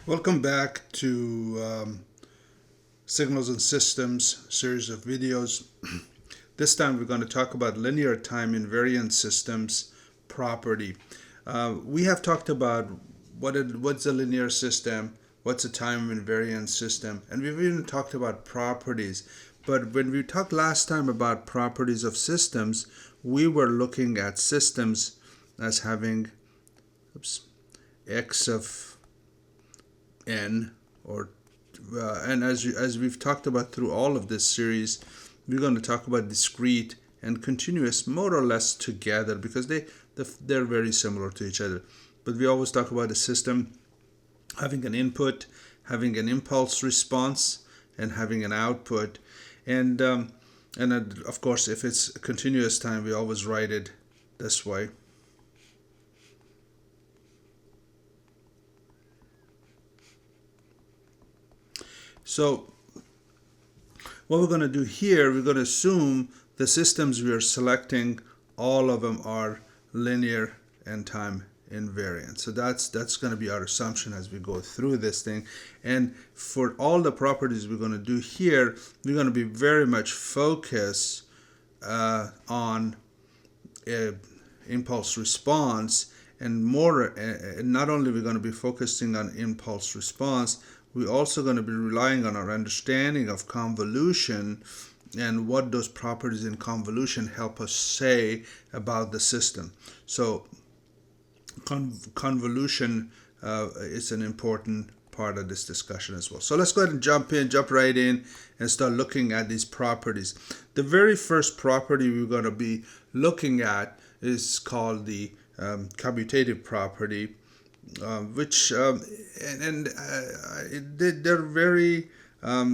Welcome back to Signals and Systems series of videos. This time we're going to talk about linear time invariant systems property. We have talked about what's a linear system, what's a time invariant system, and we've even talked about properties. But when we talked last time about properties of systems, we were looking at systems as having x of n, or and as we've talked about through all of this series, we're going to talk about discrete and continuous more or less together because they're very similar to each other. But we always talk about a system having an input, having an impulse response, and having an output. And of course, if it's a continuous time, we always write it this way. So what we're going to do here, we're going to assume the systems we are selecting, all of them are linear and time invariant. So that's going to be our assumption as we go through this thing. And for all the properties we're going to do here, we're going to be very much focused on impulse response, and more. Not only we're going to be focusing on impulse response, we're also going to be relying on our understanding of convolution and what those properties in convolution help us say about the system. So convolution is an important part of this discussion as well. So let's go ahead and jump right in and start looking at these properties. The very first property we're going to be looking at is called the commutative property, which they're very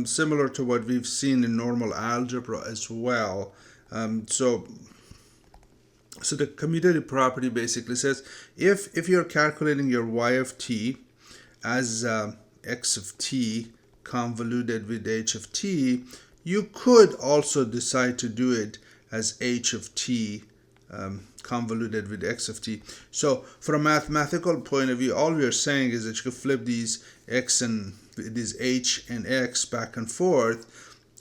similar to what we've seen in normal algebra as well. So the commutative property basically says if you're calculating your y of t as x of t convoluted with h of t, you could also decide to do it as h of t convoluted with x of t. So from a mathematical point of view, all we are saying is that you could flip these x and these h and x back and forth,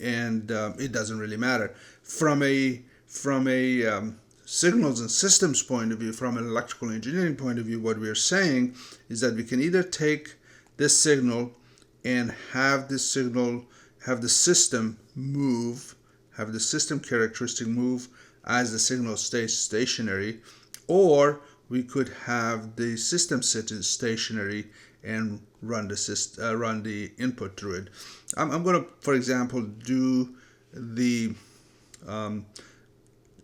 and it doesn't really matter. From a signals and systems point of view, from an electrical engineering point of view, what we are saying is that we can either take this signal and have the system move, have the system characteristic move as the signal stays stationary, or we could have the system sit stationary and run the input through it. I'm going to, for example, do the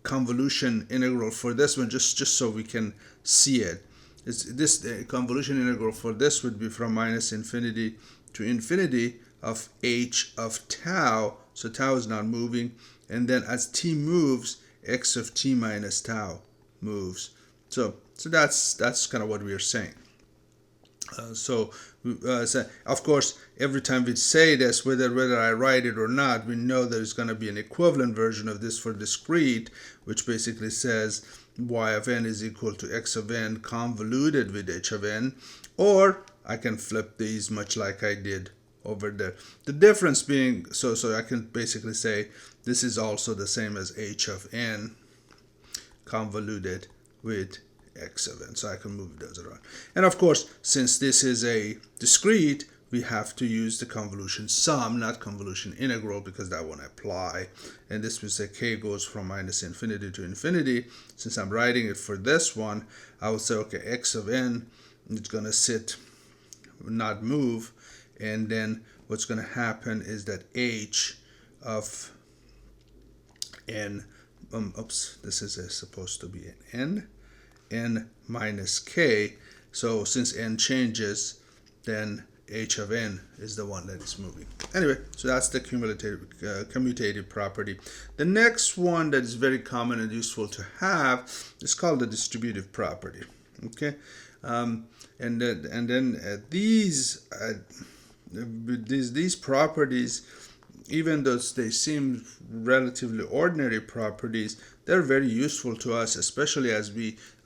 convolution integral for this one just so we can see it. This convolution integral for this would be from minus infinity to infinity of h of tau. So tau is not moving, and then as t moves, x of t minus tau moves. So that's kind of what we are saying. So of course, every time we say this, whether I write it or not, we know there's going to be an equivalent version of this for discrete, which basically says y of n is equal to x of n convoluted with h of n, or I can flip these much like I did over there. The difference being, so I can basically say this is also the same as h of n convoluted with x of n. So I can move those around. And of course, since this is a discrete, we have to use the convolution sum, not convolution integral, because that won't apply. And this will say k goes from minus infinity to infinity. Since I'm writing it for this one, I would say, okay, x of n is going to sit, not move. And then what's going to happen is that h of n, this is supposed to be an n minus k. So since n changes, then h of n is the one that is moving. Anyway, so that's the commutative property. The next one that is very common and useful to have is called the distributive property. Okay, and then these properties, even though they seem relatively ordinary properties, they're very useful to us, especially as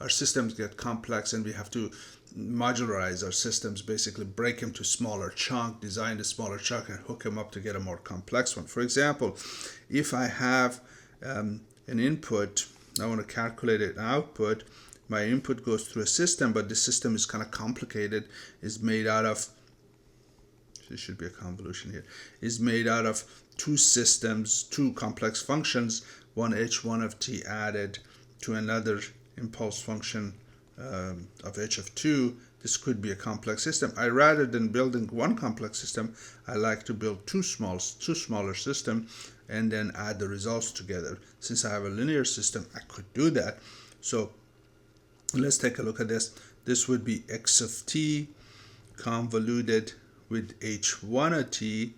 our systems get complex and we have to modularize our systems, basically break them to smaller chunk, design the smaller chunk, and hook them up to get a more complex one. For example, if I have an input, I want to calculate an output. My input goes through a system, but the system is kind of complicated. It's made out of, there should be a convolution here, is made out of two systems, two complex functions, one h1 of t added to another impulse function of h of 2. This could be a complex system. Rather than building one complex system, I like to build two smaller systems and then add the results together. Since I have a linear system, I could do that. So let's take a look at this. This would be x of t convoluted with h1 of t,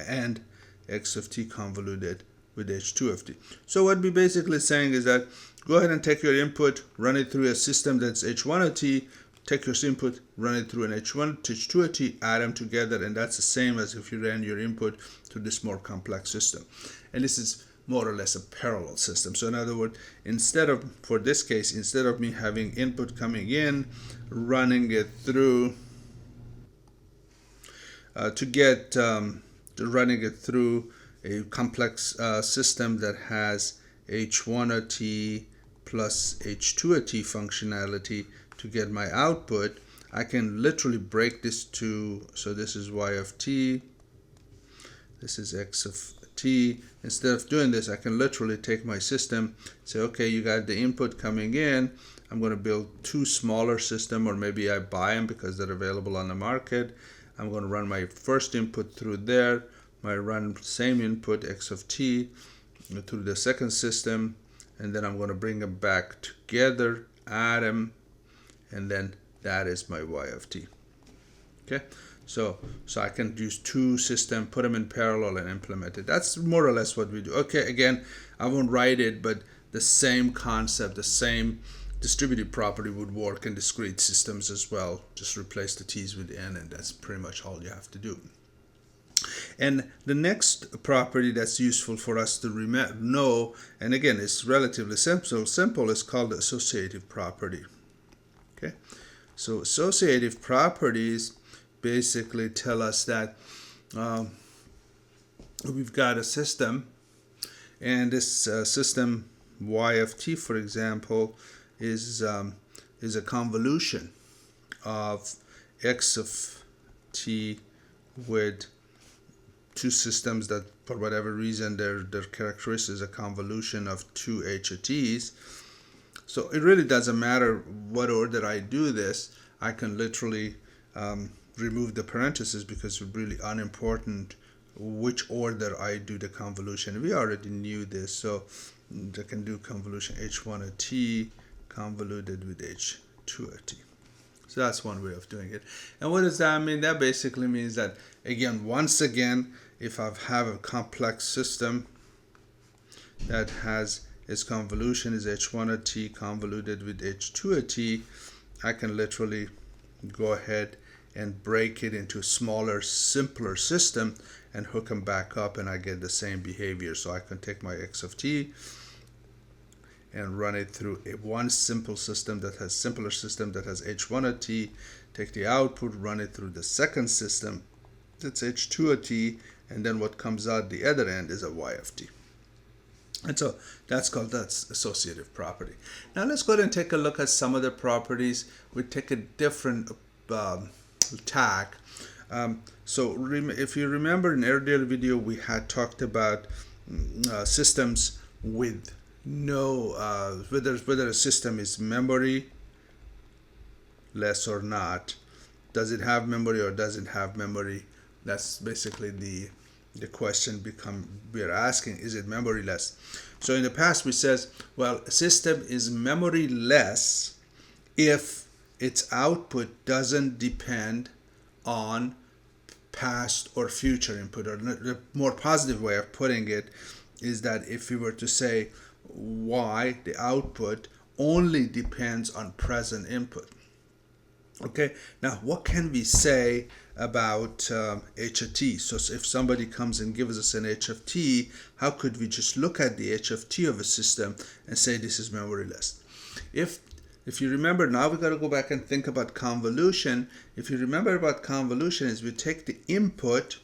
and x of t convoluted with h2 of t. So what we're basically saying is that go ahead and take your input, run it through a system that's h1 of t, take your input, run it through an h1 to h2 of t, add them together, and that's the same as if you ran your input to this more complex system. And this is more or less a parallel system. So in other words, for this case, instead of me having input coming in, running it through running it through a complex system that has h1 of t plus h2 of t functionality to get my output, I can literally break this to, so this is y of t, this is x of t. Instead of doing this, I can literally take my system, say, okay, you got the input coming in, I'm going to build two smaller systems, or maybe I buy them because they're available on the market. I'm going to run my first input through there, I run same input x of t through the second system, and then I'm going to bring them back together, add them, and then that is my y of t. Okay, so I can use two systems, put them in parallel, and implement it. That's more or less what we do. Okay, again, I won't write it, but the same concept, the same distributive property would work in discrete systems as well. Just replace the t's with n, and that's pretty much all you have to do. And the next property that's useful for us to know, and again, it's relatively simple, is called the associative property. Okay, so associative properties basically tell us that we've got a system, and this system y of t, for example, is a convolution of x of t with two systems that, for whatever reason, their characteristic is a convolution of two h of t's. So it really doesn't matter what order I do this. I can literally remove the parentheses because it's really unimportant which order I do the convolution. We already knew this, so I can do convolution h1 of t convoluted with h2 of t. So that's one way of doing it. And what does that mean? That basically means that, again, once again, if I have a complex system that has its convolution is h1 of t convoluted with h2 of t, I can literally go ahead and break it into a smaller, simpler system and hook them back up, and I get the same behavior. So I can take my x of t and run it through one simple system that has simpler system that has h1 of t, take the output, run it through the second system that's h2 of t, and then what comes out the other end is a y of t. And so that's associative property. Now let's go ahead and take a look at some of the properties. We take a different tack. So if you remember in earlier video, we had talked about systems with no whether a system is memory less or not. Does it have memory or doesn't have memory? That's basically the question we're asking, is it memory less? So in the past we says, well, a system is memory less if its output doesn't depend on past or future input. Or the more positive way of putting it is that if we were to say y, the output, only depends on present input. Okay, now what can we say about h of t? So if somebody comes and gives us an h of t, how could we just look at the h of t of a system and say this is memoryless? If if you remember, now we got to go back and think about convolution. If you remember about convolution is we take the input,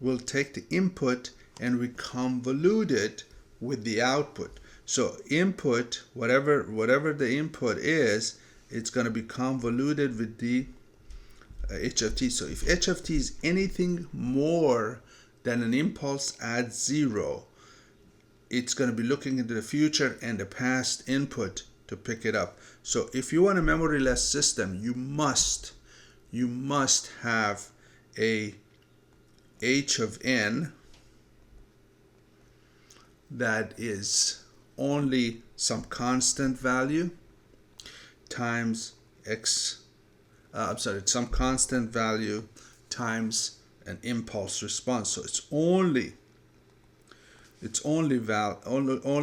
we'll take the input and we convolute it with the output. So input, whatever the input is, it's going to be convoluted with the h of t. So if h of t is anything more than an impulse at 0, it's going to be looking into the future and the past input to pick it up. So if you want a memoryless system, you must have a h of n that is only some constant value times some constant value times an impulse response. So it's only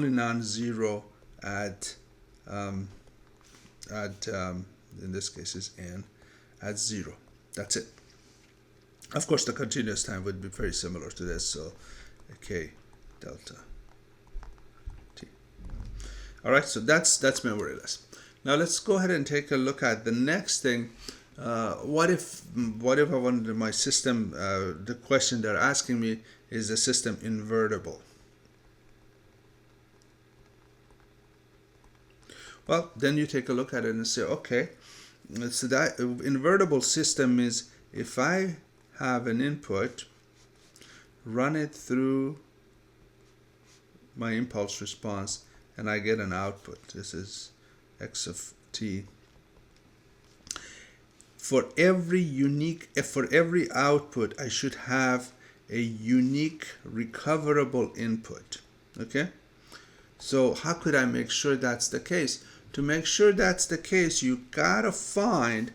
non-zero at in this case is n at 0. That's it. Of course, the continuous time would be very similar to this. So k delta t. All right, so that's memoryless. Now let's go ahead and take a look at the next thing. What if I wanted my system? The question they're asking me is the system invertible. Well, then you take a look at it and say, okay, so that invertible system is if I have an input, run it through my impulse response, and I get an output. This is x of t. For every output, I should have a unique recoverable input. Okay? So how could I make sure that's the case? To make sure that's the case, you gotta find,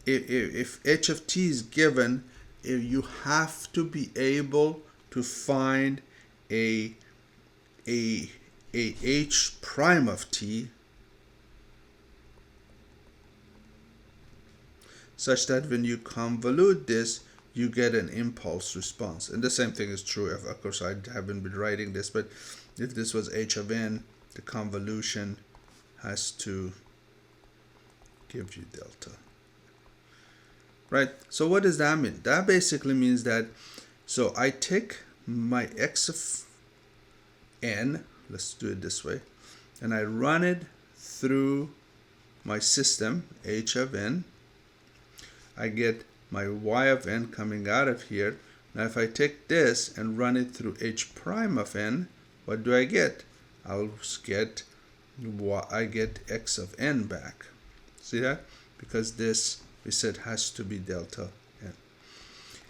if h of t is given, you have to be able to find a h prime of t such that when you convolute this, you get an impulse response. And the same thing is true. Of course, I haven't been writing this, but if this was h of n, the convolution has to give you delta. Right? So what does that mean? That basically means that, so I take my x of n, let's do it this way, and I run it through my system, h of n. I get my y of n coming out of here. Now if I take this and run it through h prime of n, what do I get? I get x of n back. See that? Because this, we said, has to be delta n.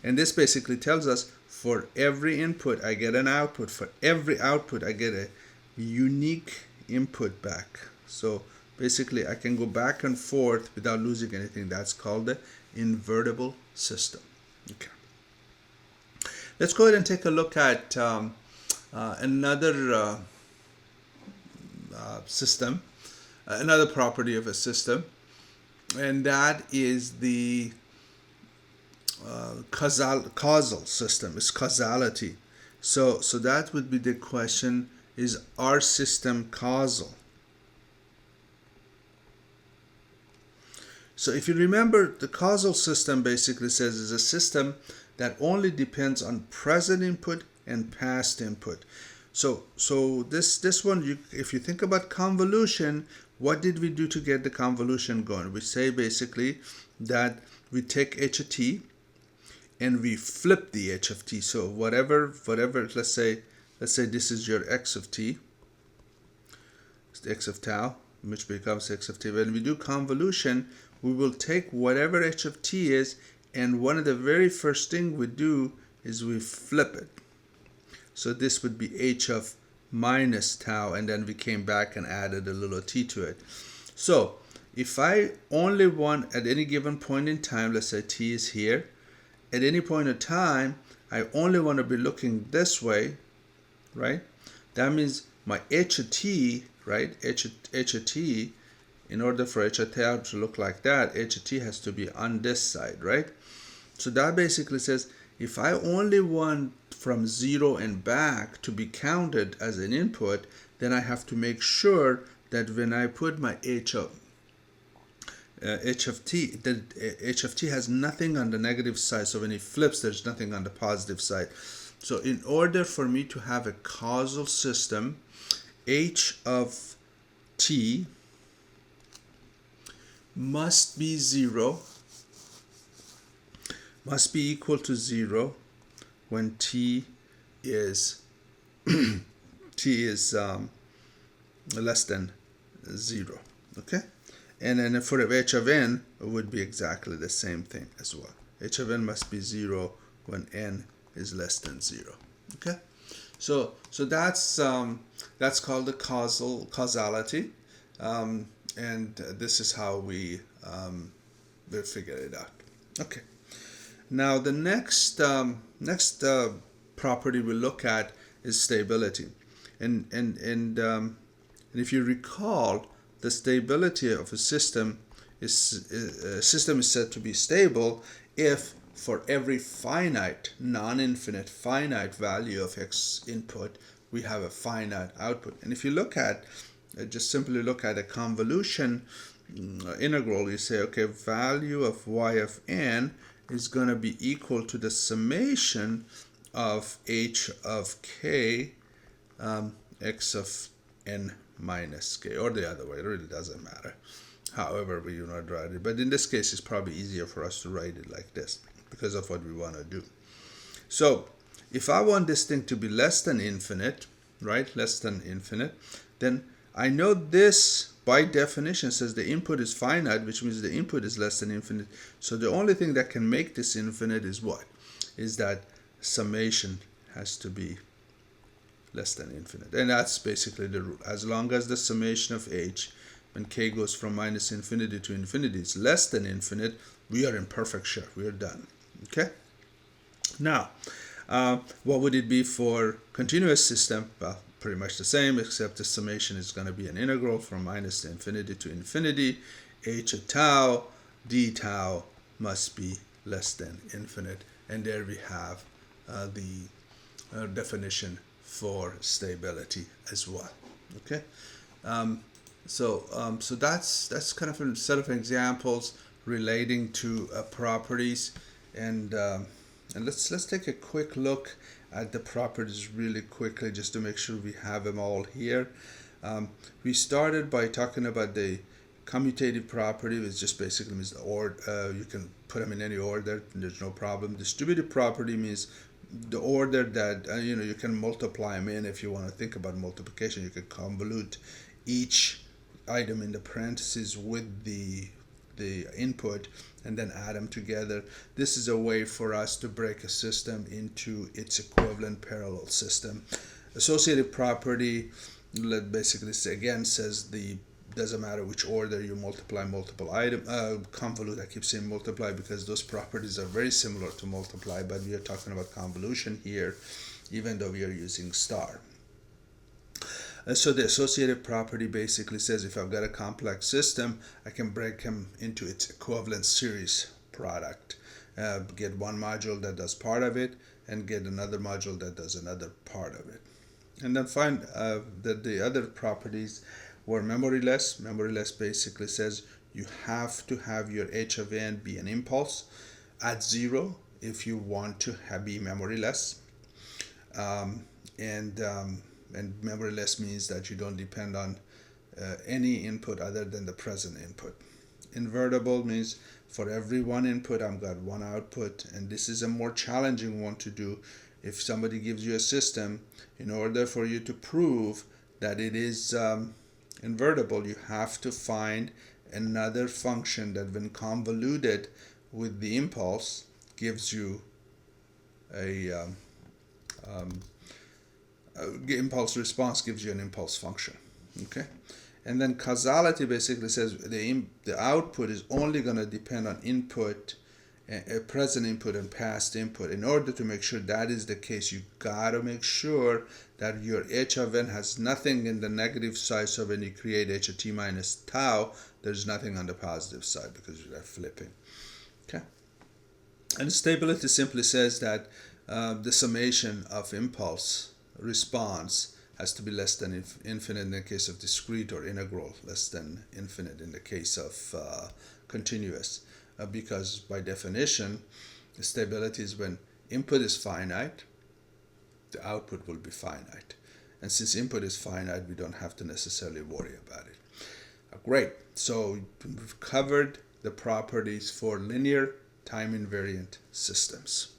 And this basically tells us for every input I get an output. For every output I get a unique input back. So basically I can go back and forth without losing anything. That's called the invertible system. Okay. Let's go ahead and take a look at another system, another property of a system, and that is the causal system. It's causality. So that would be the question: is our system causal? So if you remember, the causal system basically says is a system that only depends on present input and past input. So this one, if you think about convolution, what did we do to get the convolution going? We say basically that we take h of t and we flip the h of t. So whatever, let's say this is your x of t, it's the x of tau, which becomes x of t. When we do convolution, we will take whatever h of t is, and one of the very first thing we do is we flip it. So this would be h of minus tau, and then we came back and added a little t to it. So if I only want, at any given point in time, let's say t is here, at any point in time, I only want to be looking this way, right? That means my h of t, right, h of t, in order for h of tau to look like that, h of t has to be on this side, right? So that basically says if I only want from 0 and back to be counted as an input, then I have to make sure that when I put my h of h of t, that h of t has nothing on the negative side, so when it flips, there's nothing on the positive side. So in order for me to have a causal system, h of t must be 0, must be equal to 0 when t is less than 0. Okay, and then for h of n, it would be exactly the same thing as well. H of n must be 0 when n is less than 0. Okay, so that's called the causality, and this is how we figure it out. Okay, now the next property we'll look at is stability, and if you recall, the stability of a system is said to be stable if for every finite, non-infinite, finite value of x input, we have a finite output. And if you look at, just simply look at a convolution integral, you say, okay, value of y of n is going to be equal to the summation of h of k x of n minus k, or the other way. It really doesn't matter. However, we do not write it. But in this case, it's probably easier for us to write it like this because of what we want to do. So if I want this thing to be less than infinite, right, less than infinite, then I know this by definition says the input is finite, which means the input is less than infinite. So the only thing that can make this infinite is what? Is that summation has to be less than infinite. And that's basically the rule. As long as the summation of h, when k goes from minus infinity to infinity, is less than infinite, we are in perfect shape. We are done. Okay? Now, what would it be for continuous system? Well, pretty much the same, except the summation is going to be an integral from minus infinity to infinity. H of tau, d tau must be less than infinite. And there we have the definition for stability as well. Okay, so that's kind of a set of examples relating to properties, and let's take a quick look at the properties really quickly just to make sure we have them all here. We started by talking about the commutative property, which just basically means you can put them in any order, there's no problem. Distributive property means the order that you can multiply them in. If you want to think about multiplication, you can convolute each item in the parentheses with the input and then add them together. This is a way for us to break a system into its equivalent parallel system. Associative property basically says doesn't matter which order you multiply multiple item, convolute, I keep saying multiply because those properties are very similar to multiply, but we are talking about convolution here, even though we are using star. So the associative property basically says if I've got a complex system, I can break them into its equivalent series product. Get one module that does part of it and get another module that does another part of it. And then find that the other properties were memoryless. Memoryless basically says you have to have your h of n be an impulse at 0 if you want to be memoryless. And memoryless means that you don't depend on any input other than the present input. Invertible means for every one input I've got one output, and this is a more challenging one to do. If somebody gives you a system, in order for you to prove that it is invertible, you have to find another function that when convoluted with the impulse gives you a impulse response, gives you an impulse function. Okay, and then causality basically says the output is only going to depend on input, present input and past input. In order to make sure that is the case, you got to make sure that your h of n has nothing in the negative side, so when you create h of t minus tau, there's nothing on the positive side because you're flipping. Okay, and stability simply says that the summation of impulse response has to be less than infinite in the case of discrete, or integral less than infinite in the case of continuous, because by definition, stability is when input is finite, the output will be finite. And since input is finite, we don't have to necessarily worry about it. Great. So we've covered the properties for linear time invariant systems.